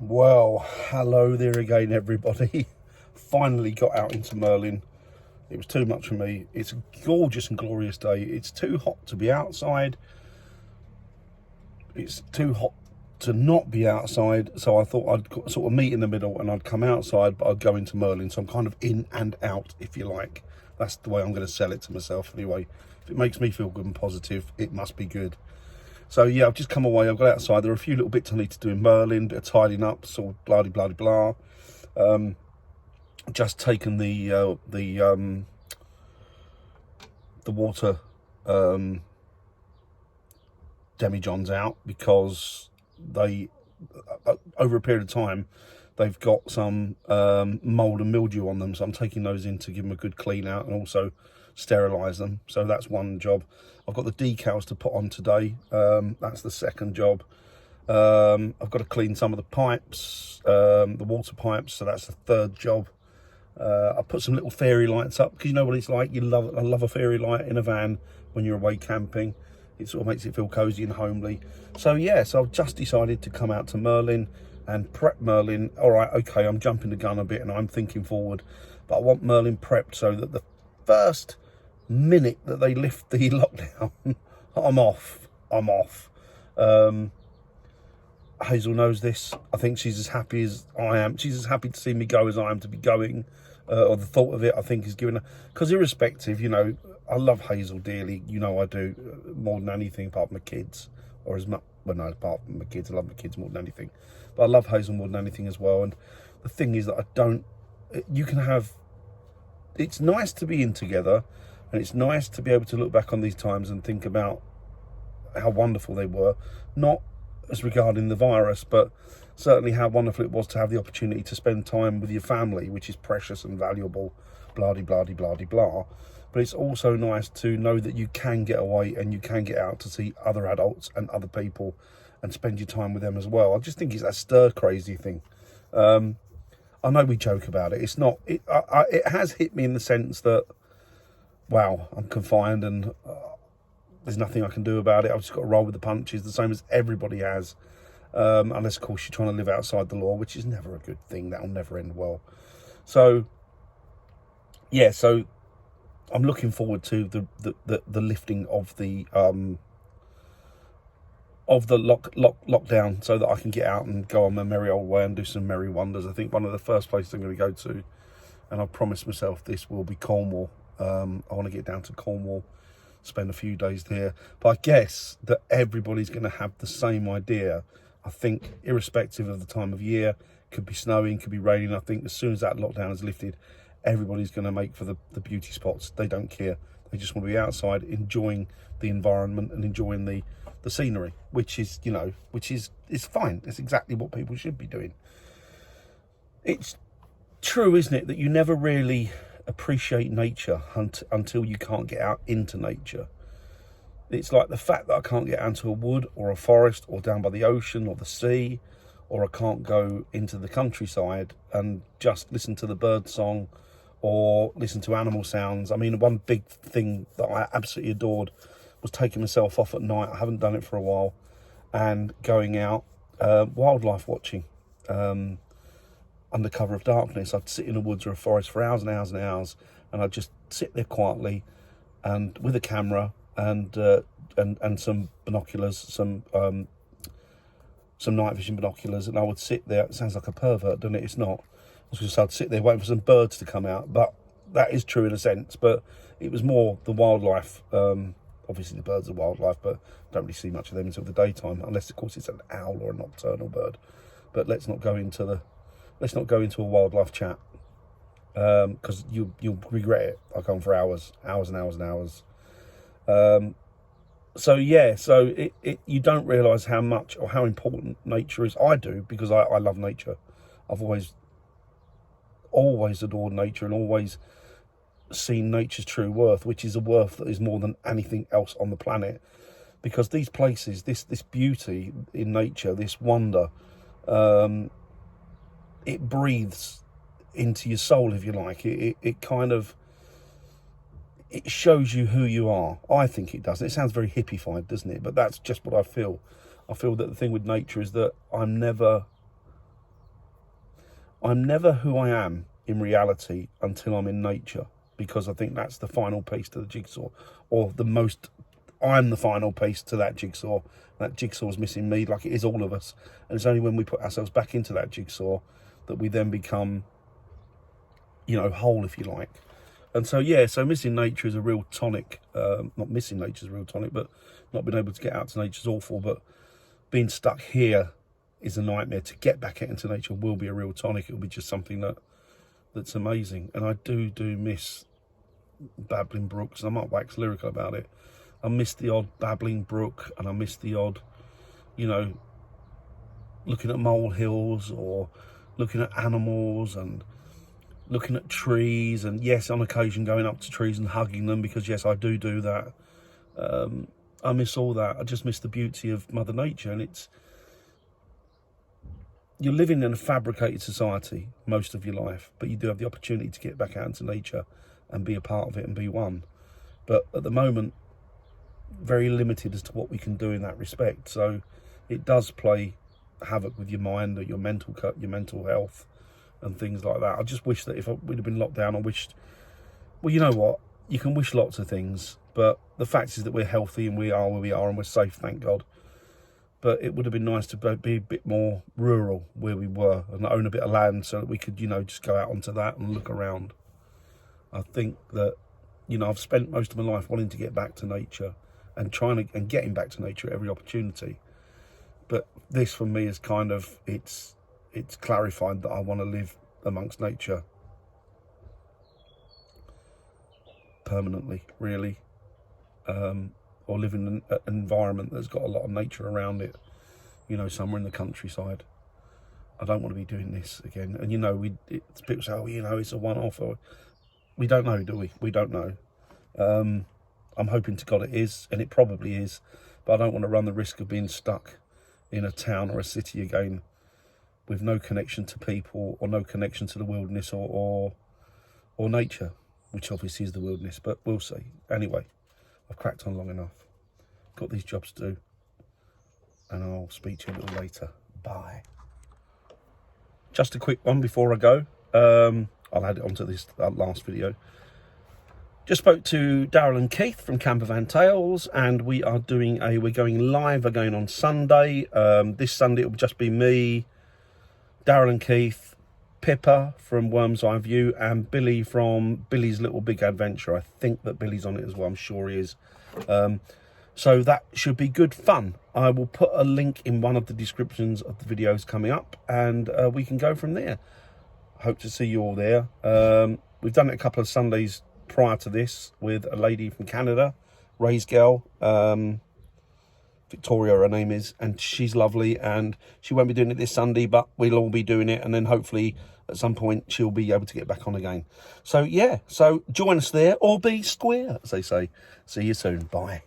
Well, hello there again, everybody. Finally got out into Merlin. It was too much for me. It's a gorgeous and glorious day. It's too hot to be outside. It's too hot to not be outside. So I thought I'd sort of meet in the middle and I'd come outside, but I'd go into Merlin. So I'm kind of in and out, if you like. That's the way I'm going to sell it to myself anyway. If it makes me feel good and positive, it must be good. So yeah, I've just come away, I've got outside. There are a few little bits I need to do in Merlin, bit of tidying up, sort of blah blah blah blah. Just taken the water demijohns out because they over a period of time they've got some mold and mildew on them. So I'm taking those in to give them a good clean out and also sterilise them. So that's one job. I've got the decals to put on today. That's the second job. I've got to clean some of the pipes, the water pipes. So that's the third job. I put some little fairy lights up because you know what it's like. I love a fairy light in a van when you're away camping. It sort of makes it feel cosy and homely. So yeah, so I've just decided to come out to Merlin and prep Merlin. All right, okay, I'm jumping the gun a bit and I'm thinking forward, but I want Merlin prepped so that the first minute that they lift the lockdown, I'm off. Hazel knows this. I think she's as happy as I am. She's as happy to see me go as I am to be going. Or the thought of it, I think, is giving her... Because irrespective, you know, I love Hazel dearly. You know I do, more than anything, apart from my kids. Or as much... Well, no, apart from my kids. I love my kids more than anything. But I love Hazel more than anything as well. And the thing is that I don't... You can have... It's nice to be in together. And it's nice to be able to look back on these times and think about how wonderful they were. Not as regarding the virus, but certainly how wonderful it was to have the opportunity to spend time with your family, which is precious and valuable, blah-de-blah-de-blah-de-blah. But it's also nice to know that you can get away and you can get out to see other adults and other people and spend your time with them as well. I just think it's that stir-crazy thing. I know we joke about it. It's not... It has hit me in the sense that, wow, I'm confined and there's nothing I can do about it. I've just got to roll with the punches, the same as everybody has. Unless, of course, you're trying to live outside the law, which is never a good thing. That'll never end well. So, yeah, so I'm looking forward to the lifting of the lockdown so that I can get out and go on my merry old way and do some merry wonders. I think one of the first places I'm going to go to, and I've promised myself this, will be Cornwall. I want to get down to Cornwall, spend a few days there. But I guess that everybody's going to have the same idea. I think irrespective of the time of year, could be snowing, could be raining. I think as soon as that lockdown is lifted, everybody's going to make for the beauty spots. They don't care. They just want to be outside, enjoying the environment and enjoying the scenery, which is, you know, it's fine. It's exactly what people should be doing. It's true, isn't it, that you never really appreciate nature until you can't get out into nature. It's like the fact that I can't get out into a wood or a forest or down by the ocean or the sea, or I can't go into the countryside and just listen to the bird song or listen to animal sounds. I mean, one big thing that I absolutely adored was taking myself off at night. I haven't done it for a while, and going out wildlife watching. Under cover of darkness, I'd sit in the woods or a forest for hours and hours and hours, and I'd just sit there quietly, and with a camera and some binoculars, some night vision binoculars, and I would sit there. It sounds like a pervert, doesn't it? It's not. I'd sit there waiting for some birds to come out, but that is true in a sense. But it was more the wildlife. Obviously, the birds are wildlife, but don't really see much of them until the daytime, unless, of course, it's an owl or a nocturnal bird. But let's not go into a wildlife chat, because you'll regret it. I'll go on for hours and hours and hours. So yeah, so you don't realise how much or how important nature is. I do, because I love nature. I've always adored nature and always seen nature's true worth, which is a worth that is more than anything else on the planet. Because these places, this beauty in nature, this wonder, it breathes into your soul, if you like. It kind of, it shows you who you are. I think it does. It sounds very hippified, doesn't it? But that's just what I feel. I feel that the thing with nature is that I'm never I'm never who I am in reality until I'm in nature, because I think that's the final piece to the jigsaw, or I'm the final piece to that jigsaw. That jigsaw is missing me, like it is all of us. And it's only when we put ourselves back into that jigsaw that we then become, whole, if you like. And so, yeah, so missing nature is a real tonic. Not missing nature is a real tonic, but not being able to get out to nature is awful. But being stuck here is a nightmare. To get back out into nature will be a real tonic. It'll be just something that's amazing. And I do miss babbling brooks. I might wax lyrical about it. I miss the odd babbling brook, and I miss the odd, looking at molehills or looking at animals and looking at trees, and yes, on occasion going up to trees and hugging them, because yes, I do that. I miss all that. I just miss the beauty of Mother Nature. And you're living in a fabricated society most of your life, but you do have the opportunity to get back out into nature and be a part of it and be one. But at the moment, very limited as to what we can do in that respect. So it does play havoc with your mind or your mental health and things like that. I just wish that if we'd have been locked down, I wished, well, you know what, you can wish lots of things, but the fact is that we're healthy and we are where we are and we're safe, thank God. But it would have been nice to be a bit more rural where we were and own a bit of land so that we could, just go out onto that and look around. I think that, I've spent most of my life wanting to get back to nature and getting back to nature at every opportunity. But this for me is kind of, it's clarified that I want to live amongst nature permanently, really. Or live in an environment that's got a lot of nature around it, somewhere in the countryside. I don't want to be doing this again. And, people say, it's a one-off. We don't know, do we? We don't know. I'm hoping to God it is, and it probably is. But I don't want to run the risk of being stuck in a town or a city again with no connection to people or no connection to the wilderness or nature, which obviously is the wilderness, but we'll see. Anyway, I've cracked on long enough. Got these jobs to do, and I'll speak to you a little later. Bye. Just a quick one before I go. I'll add it onto this last video. Just spoke to Daryl and Keith from Campervan Tales, and we're going live. We're going on Sunday. This Sunday it'll just be me, Daryl and Keith, Pippa from Worm's Eye View, and Billy from Billy's Little Big Adventure. I think that Billy's on it as well. I'm sure he is. So that should be good fun. I will put a link in one of the descriptions of the videos coming up, and we can go from there. Hope to see you all there. We've done it a couple of Sundays prior to this with a lady from Canada, Ray's girl, Victoria her name is, and she's lovely, and she won't be doing it this Sunday, but we'll all be doing it, and then hopefully at some point she'll be able to get back on again. So yeah, so join us there, or be square, as they say. See you soon. Bye.